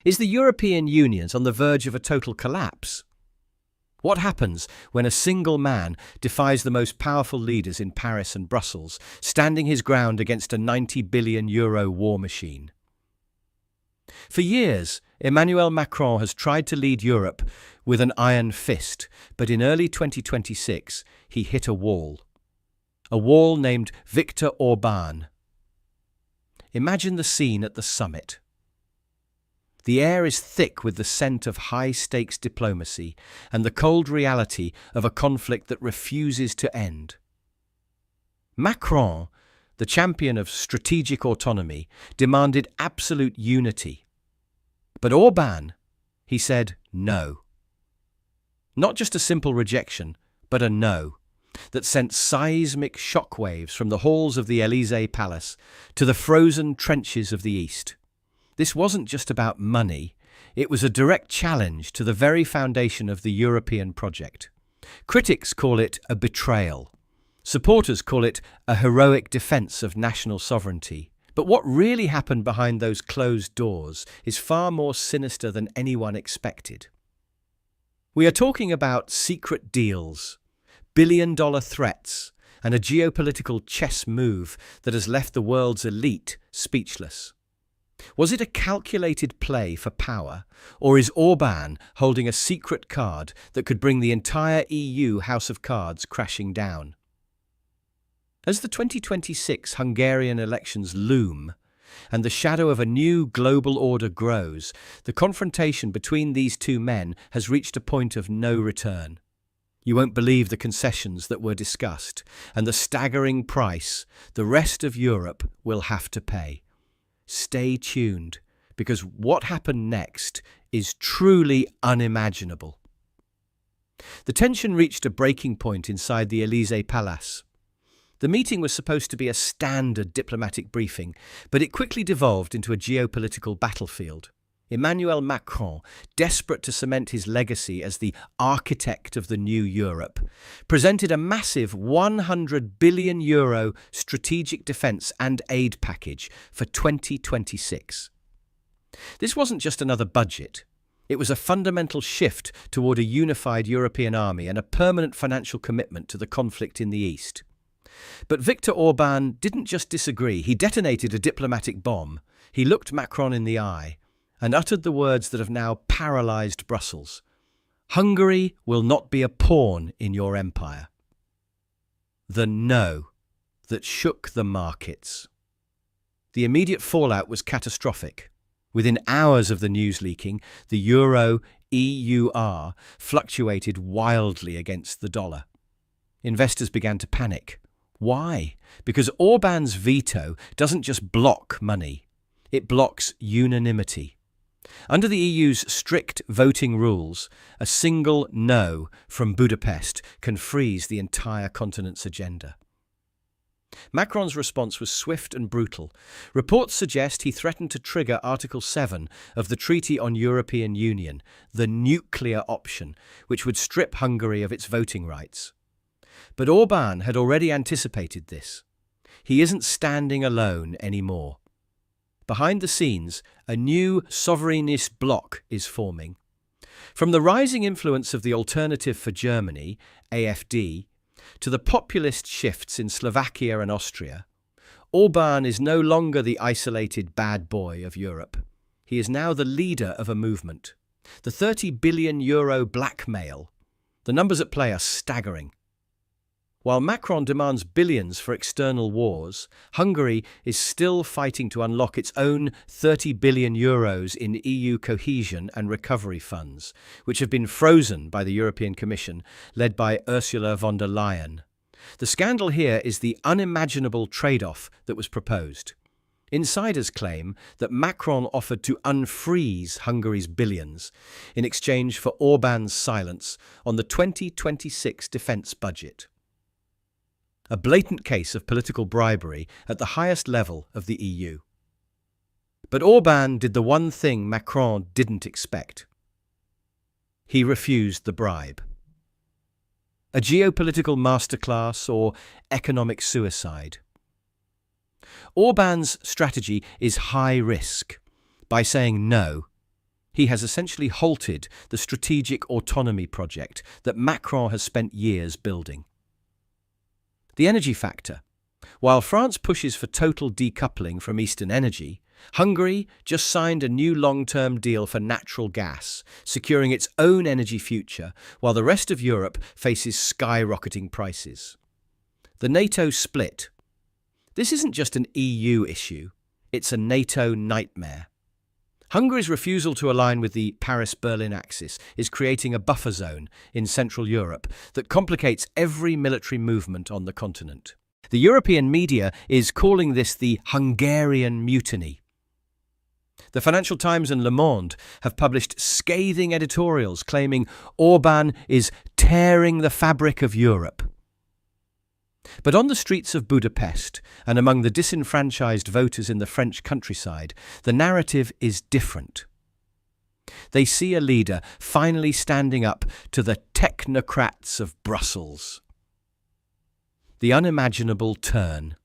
Is the European Union on the verge of a total collapse? What happens when a single man defies the most powerful leaders in Paris and Brussels, standing his ground against a €90 billion war machine? For years, Emmanuel Macron has tried to lead Europe with an iron fist, but in early 2026, he hit a wall. A wall named Viktor Orbán. Imagine the scene at the summit. The air is thick with the scent of high-stakes diplomacy and the cold reality of a conflict that refuses to end. Macron, the champion of strategic autonomy, demanded absolute unity. But Orbán, he said no. Not just a simple rejection, but a no, that sent seismic shockwaves from the halls of the Élysée Palace to the frozen trenches of the East. This wasn't just about money, it was a direct challenge to the very foundation of the European project. Critics call it a betrayal. Supporters call it a heroic defense of national sovereignty. But what really happened behind those closed doors is far more sinister than anyone expected. We are talking about secret deals, billion-dollar threats, and a geopolitical chess move that has left the world's elite speechless. Was it a calculated play for power, or is Orbán holding a secret card that could bring the entire EU house of cards crashing down? As the 2026 Hungarian elections loom, and the shadow of a new global order grows, the confrontation between these two men has reached a point of no return. You won't believe the concessions that were discussed, and the staggering price the rest of Europe will have to pay. Stay tuned, because what happened next is truly unimaginable. The tension reached a breaking point inside the Élysée Palace. The meeting was supposed to be a standard diplomatic briefing, but it quickly devolved into a geopolitical battlefield. Emmanuel Macron, desperate to cement his legacy as the architect of the new Europe, presented a massive €100 billion strategic defence and aid package for 2026. This wasn't just another budget. It was a fundamental shift toward a unified European army and a permanent financial commitment to the conflict in the East. But Viktor Orbán didn't just disagree, he detonated a diplomatic bomb. He looked Macron in the eye and uttered the words that have now paralysed Brussels. Hungary will not be a pawn in your empire. The no that shook the markets. The immediate fallout was catastrophic. Within hours of the news leaking, the euro EUR fluctuated wildly against the dollar. Investors began to panic. Why? Because Orbán's veto doesn't just block money, it blocks unanimity. Under the EU's strict voting rules, a single no from Budapest can freeze the entire continent's agenda. Macron's response was swift and brutal. Reports suggest he threatened to trigger Article 7 of the Treaty on European Union, the nuclear option, which would strip Hungary of its voting rights. But Orbán had already anticipated this. He isn't standing alone anymore. Behind the scenes, a new sovereignist bloc is forming. From the rising influence of the Alternative for Germany, AfD, to the populist shifts in Slovakia and Austria, Orbán is no longer the isolated bad boy of Europe. He is now the leader of a movement. The €30 billion blackmail. The numbers at play are staggering. While Macron demands billions for external wars, Hungary is still fighting to unlock its own €30 billion in EU cohesion and recovery funds, which have been frozen by the European Commission, led by Ursula von der Leyen. The scandal here is the unimaginable trade-off that was proposed. Insiders claim that Macron offered to unfreeze Hungary's billions in exchange for Orbán's silence on the 2026 defence budget. A blatant case of political bribery at the highest level of the EU. But Orbán did the one thing Macron didn't expect. He refused the bribe. A geopolitical masterclass or economic suicide. Orbán's strategy is high risk. By saying no, He has essentially halted the strategic autonomy project that Macron has spent years building. The energy factor. While France pushes for total decoupling from Eastern energy, Hungary just signed a new long-term deal for natural gas, securing its own energy future while the rest of Europe faces skyrocketing prices. The NATO split. This isn't just an EU issue, it's a NATO nightmare. Hungary's refusal to align with the Paris-Berlin axis is creating a buffer zone in Central Europe that complicates every military movement on the continent. The European media is calling this the Hungarian mutiny. The Financial Times and Le Monde have published scathing editorials claiming Orbán is tearing the fabric of Europe. But on the streets of Budapest and among the disenfranchised voters in the French countryside, the narrative is different. They see a leader finally standing up to the technocrats of Brussels. The unimaginable turn.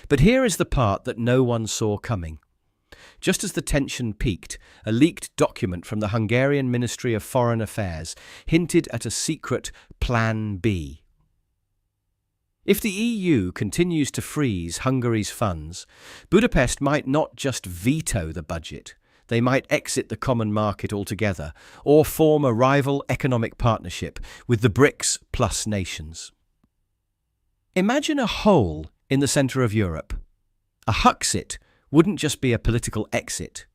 But here is the part that no one saw coming. Just as the tension peaked, a leaked document from the Hungarian Ministry of Foreign Affairs hinted at a secret Plan B. If the EU continues to freeze Hungary's funds, Budapest might not just veto the budget, they might exit the common market altogether or form a rival economic partnership with the BRICS plus nations. Imagine a hole in the centre of Europe. A Huxit wouldn't just be a political exit.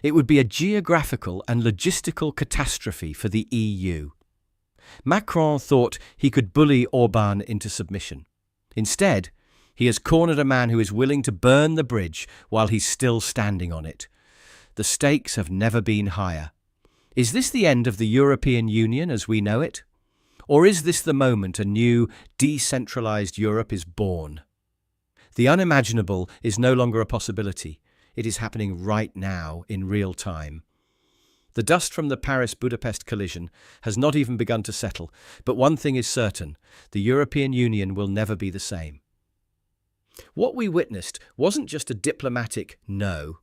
It would be a geographical and logistical catastrophe for the EU. Macron thought he could bully Orbán into submission. Instead, he has cornered a man who is willing to burn the bridge while he's still standing on it. The stakes have never been higher. Is this the end of the European Union as we know it? Or is this the moment a new, decentralized Europe is born? The unimaginable is no longer a possibility. It is happening right now in real time. The dust from the Paris-Budapest collision has not even begun to settle, but one thing is certain, the European Union will never be the same. What we witnessed wasn't just a diplomatic no.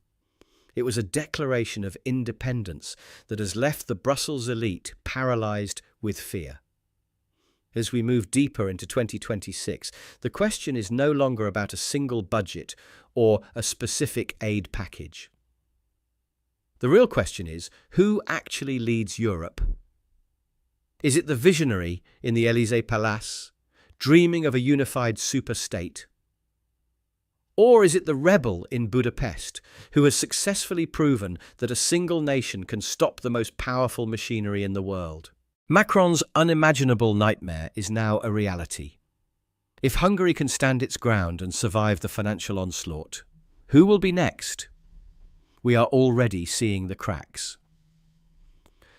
It was a declaration of independence that has left the Brussels elite paralyzed with fear. As we move deeper into 2026, the question is no longer about a single budget or a specific aid package. The real question is, who actually leads Europe? Is it the visionary in the Élysée Palace, dreaming of a unified super-state? Or is it the rebel in Budapest, who has successfully proven that a single nation can stop the most powerful machinery in the world? Macron's unimaginable nightmare is now a reality. If Hungary can stand its ground and survive the financial onslaught, who will be next? We are already seeing the cracks.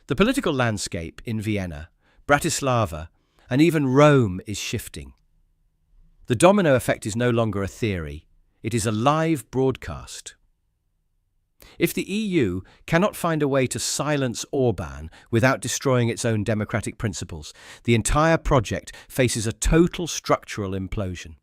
The political landscape in Vienna, Bratislava, and even Rome is shifting. The domino effect is no longer a theory, it is a live broadcast. If the EU cannot find a way to silence Orbán without destroying its own democratic principles, the entire project faces a total structural implosion.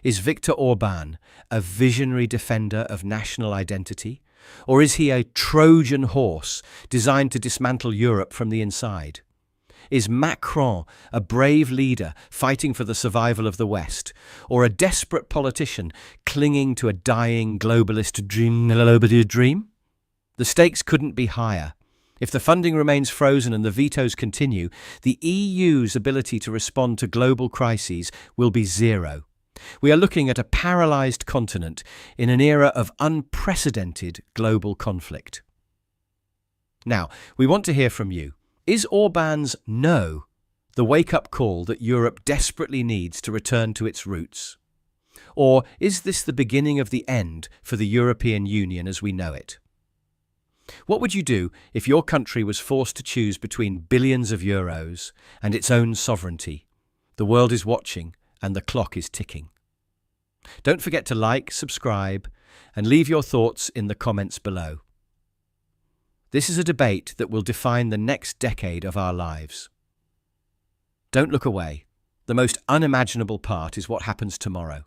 Is Viktor Orbán a visionary defender of national identity, or is he a Trojan horse designed to dismantle Europe from the inside? Is Macron a brave leader fighting for the survival of the West, or a desperate politician clinging to a dying globalist dream? The stakes couldn't be higher. If the funding remains frozen and the vetoes continue, the EU's ability to respond to global crises will be zero. We are looking at a paralyzed continent in an era of unprecedented global conflict. Now, we want to hear from you. Is Orbán's no the wake-up call that Europe desperately needs to return to its roots? Or is this the beginning of the end for the European Union as we know it? What would you do if your country was forced to choose between billions of euros and its own sovereignty? The world is watching and the clock is ticking. Don't forget to like, subscribe, and leave your thoughts in the comments below. This is a debate that will define the next decade of our lives. Don't look away. The most unimaginable part is what happens tomorrow.